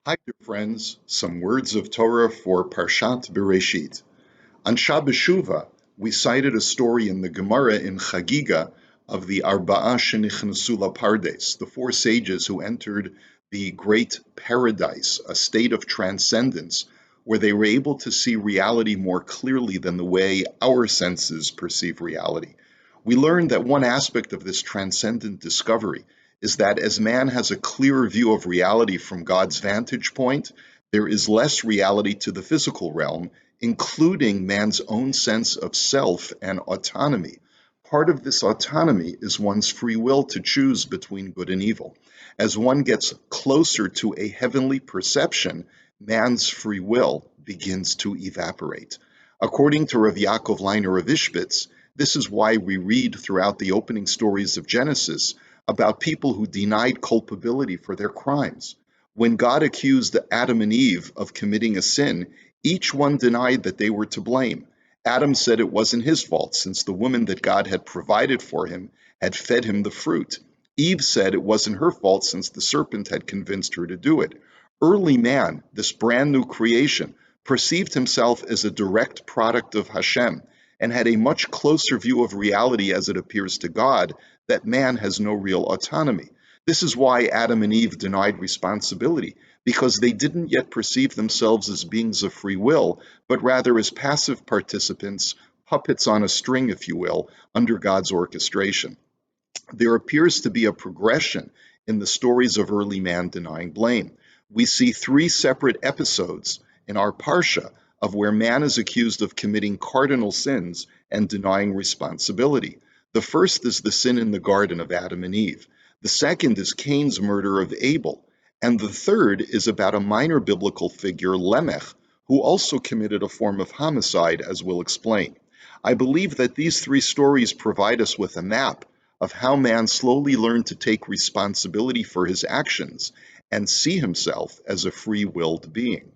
Hi, dear friends. Some words of Torah for Parshat Bereishis. On Shabbos Shuvah, we cited a story in the Gemara in Chagiga of the Arba'a Shenichnasu Lapardes, the four sages who entered the great paradise, a state of transcendence, where they were able to see reality more clearly than the way our senses perceive reality. We learned that one aspect of this transcendent discovery is that as man has a clearer view of reality from God's vantage point, there is less reality to the physical realm, including man's own sense of self and autonomy. Part of this autonomy is one's free will to choose between good and evil. As one gets closer to a heavenly perception, man's free will begins to evaporate. According to Rav Yaakov Leiner of Ishbitz, this is why we read throughout the opening stories of Genesis about people who denied culpability for their crimes. When God accused Adam and Eve of committing a sin, each one denied that they were to blame. Adam said it wasn't his fault, since the woman that God had provided for him had fed him the fruit. Eve said it wasn't her fault, since the serpent had convinced her to do it. Early man, this brand new creation, perceived himself as a direct product of Hashem and had a much closer view of reality as it appears to God, that man has no real autonomy. This is why Adam and Eve denied responsibility, because they didn't yet perceive themselves as beings of free will, but rather as passive participants, puppets on a string, if you will, under God's orchestration. There appears to be a progression in the stories of early man denying blame. We see three separate episodes in our Parsha of where man is accused of committing cardinal sins and denying responsibility. The first is the sin in the garden of Adam and Eve. The second is Cain's murder of Abel. And the third is about a minor biblical figure, Lamech, who also committed a form of homicide, as we'll explain. I believe that these three stories provide us with a map of how man slowly learned to take responsibility for his actions and see himself as a free-willed being.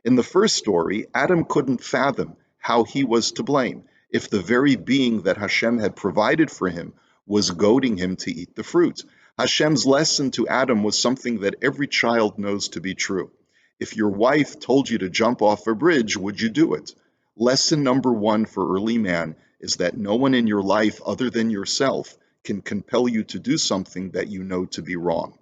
In the first story, Adam couldn't fathom how he was to blame if the very being that Hashem had provided for him was goading him to eat the fruit. Hashem's lesson to Adam was something that every child knows to be true. If your wife told you to jump off a bridge, would you do it? Lesson number one for early man is that no one in your life other than yourself can compel you to do something that you know to be wrong.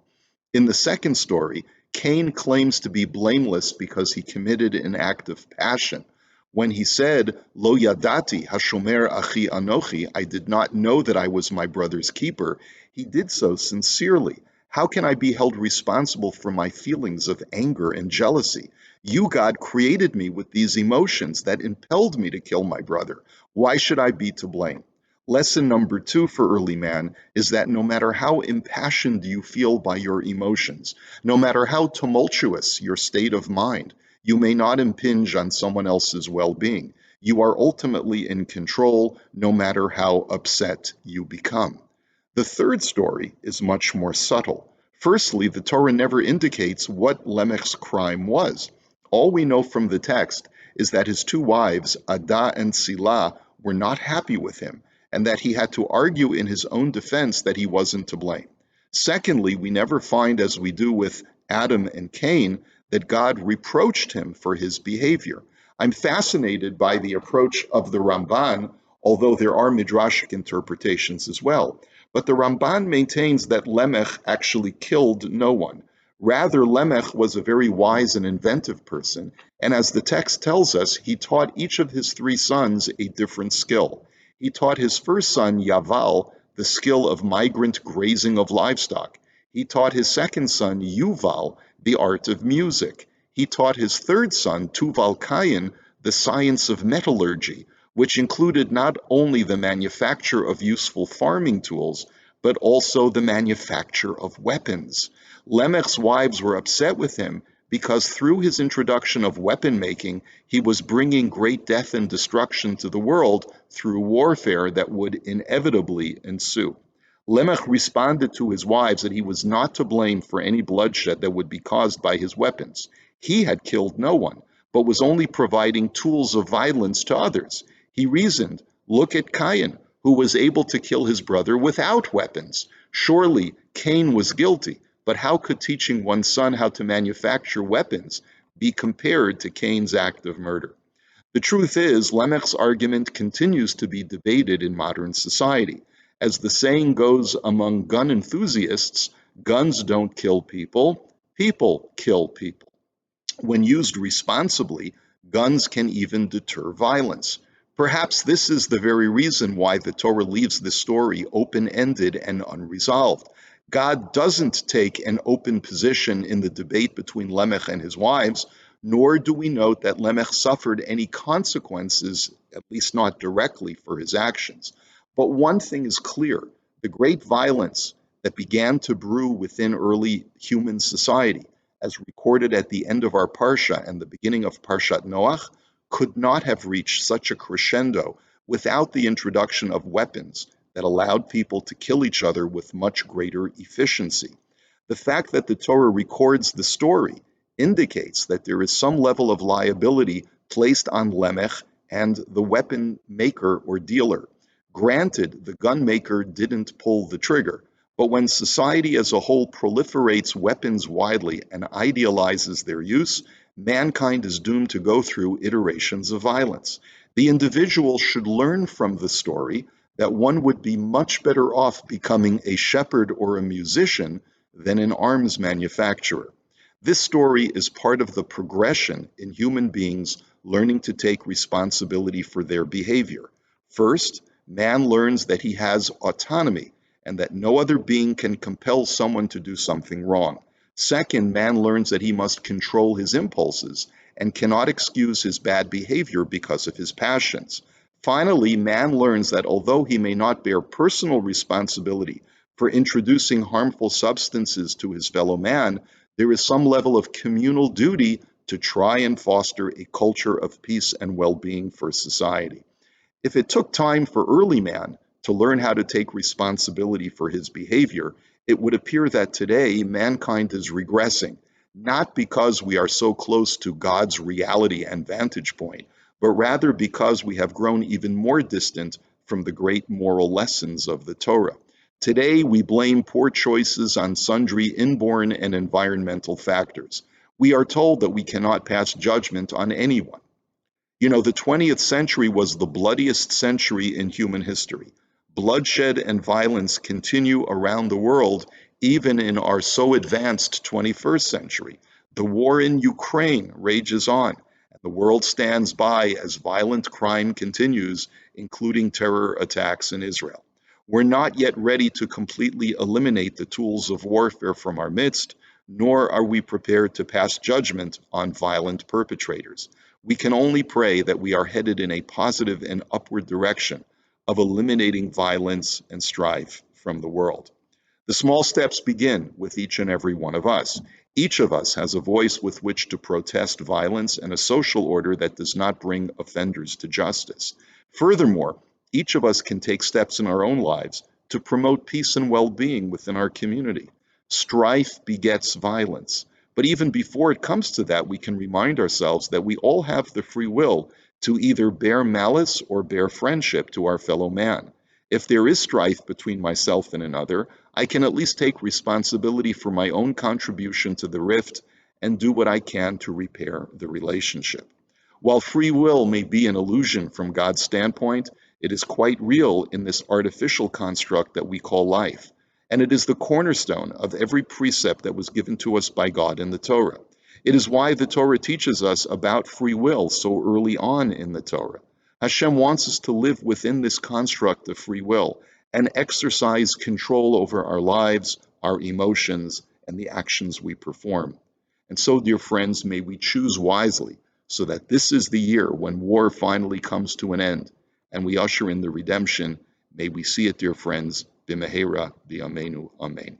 In the second story, Cain claims to be blameless because he committed an act of passion. When he said, Lo yadati hashomer achi anochi, I did not know that I was my brother's keeper, he did so sincerely. How can I be held responsible for my feelings of anger and jealousy? You, God, created me with these emotions that impelled me to kill my brother. Why should I be to blame? Lesson number two for early man is that no matter how impassioned you feel by your emotions, no matter how tumultuous your state of mind, you may not impinge on someone else's well-being. You are ultimately in control, no matter how upset you become. The third story is much more subtle. Firstly, the Torah never indicates what Lamech's crime was. All we know from the text is that his two wives, Adah and Silah, were not happy with him, and that he had to argue in his own defense that he wasn't to blame. Secondly, we never find, as we do with Adam and Cain, that God reproached him for his behavior. I'm fascinated by the approach of the Ramban, although there are midrashic interpretations as well. But the Ramban maintains that Lamech actually killed no one. Rather, Lamech was a very wise and inventive person, and as the text tells us, he taught each of his three sons a different skill. He taught his first son, Yaval, the skill of migrant grazing of livestock. He taught his second son, Yuval, the art of music. He taught his third son, Tuval Cain, the science of metallurgy, which included not only the manufacture of useful farming tools, but also the manufacture of weapons. Lamech's wives were upset with him because through his introduction of weapon making, he was bringing great death and destruction to the world through warfare that would inevitably ensue. Lamech responded to his wives that he was not to blame for any bloodshed that would be caused by his weapons. He had killed no one, but was only providing tools of violence to others. He reasoned, look at Cain, who was able to kill his brother without weapons. Surely Cain was guilty. But how could teaching one's son how to manufacture weapons be compared to Cain's act of murder? The truth is, Lamech's argument continues to be debated in modern society. As the saying goes among gun enthusiasts, guns don't kill people, people kill people. When used responsibly, guns can even deter violence. Perhaps this is the very reason why the Torah leaves the story open-ended and unresolved. God doesn't take an open position in the debate between Lamech and his wives, nor do we note that Lamech suffered any consequences, at least not directly, for his actions. But one thing is clear: the great violence that began to brew within early human society, as recorded at the end of our Parsha and the beginning of Parshat Noach, could not have reached such a crescendo without the introduction of weapons that allowed people to kill each other with much greater efficiency. The fact that the Torah records the story indicates that there is some level of liability placed on Lamech and the weapon maker or dealer. Granted, the gun maker didn't pull the trigger, but when society as a whole proliferates weapons widely and idealizes their use, mankind is doomed to go through iterations of violence. The individual should learn from the story that one would be much better off becoming a shepherd or a musician than an arms manufacturer. This story is part of the progression in human beings learning to take responsibility for their behavior. First, man learns that he has autonomy and that no other being can compel someone to do something wrong. Second, man learns that he must control his impulses and cannot excuse his bad behavior because of his passions. Finally, man learns that although he may not bear personal responsibility for introducing harmful substances to his fellow man, there is some level of communal duty to try and foster a culture of peace and well-being for society. If it took time for early man to learn how to take responsibility for his behavior, it would appear that today mankind is regressing, not because we are so close to God's reality and vantage point, but rather because we have grown even more distant from the great moral lessons of the Torah. Today, we blame poor choices on sundry inborn and environmental factors. We are told that we cannot pass judgment on anyone. You know, the 20th century was the bloodiest century in human history. Bloodshed and violence continue around the world, even in our so advanced 21st century. The war in Ukraine rages on, and the world stands by as violent crime continues, including terror attacks in Israel. We're not yet ready to completely eliminate the tools of warfare from our midst, nor are we prepared to pass judgment on violent perpetrators. We can only pray that we are headed in a positive and upward direction of eliminating violence and strife from the world. The small steps begin with each and every one of us. Each of us has a voice with which to protest violence and a social order that does not bring offenders to justice. Furthermore, each of us can take steps in our own lives to promote peace and well-being within our community. Strife begets violence. But even before it comes to that, we can remind ourselves that we all have the free will to either bear malice or bear friendship to our fellow man. If there is strife between myself and another, I can at least take responsibility for my own contribution to the rift and do what I can to repair the relationship. While free will may be an illusion from God's standpoint, it is quite real in this artificial construct that we call life. And it is the cornerstone of every precept that was given to us by God in the Torah. It is why the Torah teaches us about free will so early on in the Torah. Hashem wants us to live within this construct of free will and exercise control over our lives, our emotions, and the actions we perform. And so, dear friends, may we choose wisely so that this is the year when war finally comes to an end and we usher in the redemption. May we see it, dear friends, b'mehera b'yameinu, amen.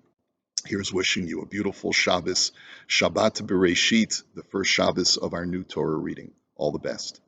Here's wishing you a beautiful Shabbos, Shabbat Bereishit, the first Shabbos of our new Torah reading. All the best.